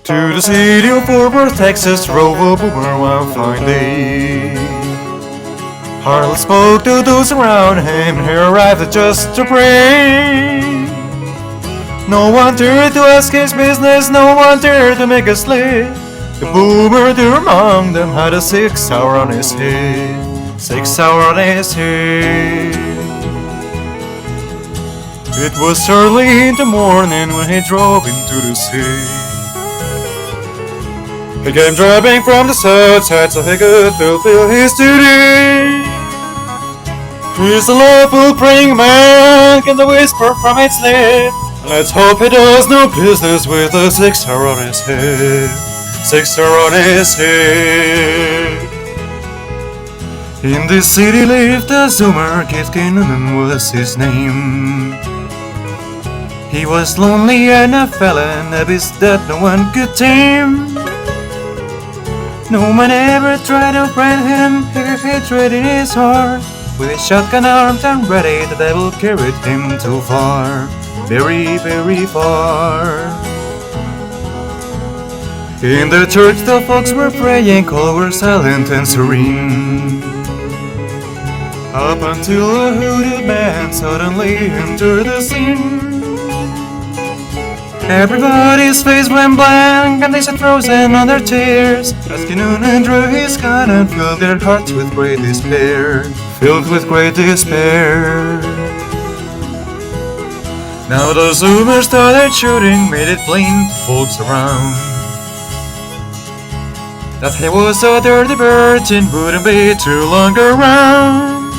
To the city of Fort Worth, Texas, drove a boomer one fine day. Hardly spoke to those around him, he arrived just to pray. No one dared to ask his business, no one dared to make a slip. The boomer there among them had a 6 hour on his head, 6 hour on his head. It was early in the morning when he drove into the city. He came driving from the south side so he could fulfill his duty. He's a lawful praying man, can the whisper from its lip. Let's hope he does no business with a 6 hour on his head, 6 hour on his head. In this city lived a zoomer, Keith Kinnunen was his name. He was lonely and a felon, a beast that no one could tame. No man ever tried to friend him, his hatred in his heart. With his shotgun armed and ready, the devil carried him too far, very, very far. In the church the folks were praying, all were silent and serene, up until a hooded man suddenly entered the scene. Everybody's face went blank and they sat frozen on their chairs as Kinnunen drew his gun and filled their hearts with great despair, filled with great despair. Now the zoomers started shooting, made it plain to folks around that he was a dirty virgin, wouldn't be too long around.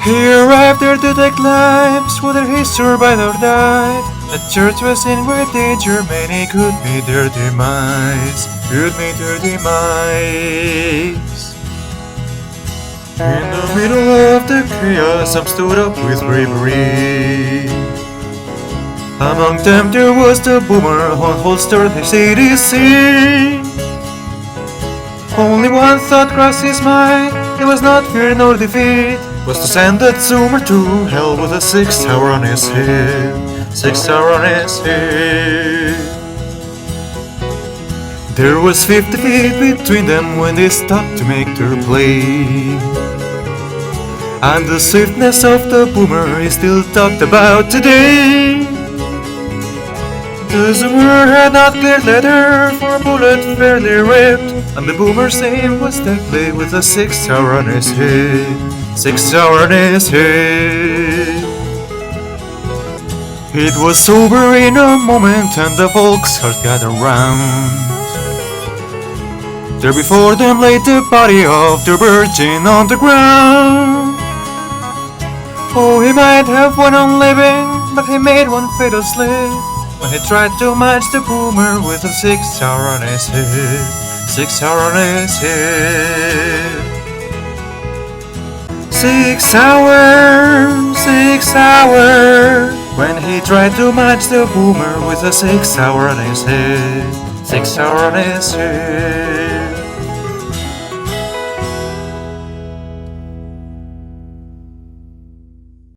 He arrived there to take lives, whether he survived or died. The church was in great danger, many could meet their demise, could meet their demise. In the middle of the chaos, some stood up with bravery. Among them there was the boomer who holstered his ADC. Only one thought crossed his mind, it was not fear nor defeat, was to send that zoomer to hell with a 6 hour on his head, 6 hour on his head. There was 50 feet between them when they stopped to make their play, and the swiftness of the boomer is still talked about today. The zoomer had not cleared leather for a bullet fairly ripped, and the boomer's aim was deadly with a 6 hour on his head, 6 hour on his head. It was over in a moment and the folks had gathered round. There before them lay the body of the virgin on the ground. Oh, he might have went on living, but he made one fatal slip when he tried to match the boomer with a 6 hour on his head, 6 hour on his head. 6 hours, 6 hours, when he tried to match the boomer with a 6 hour on his head, 6 hour on his head.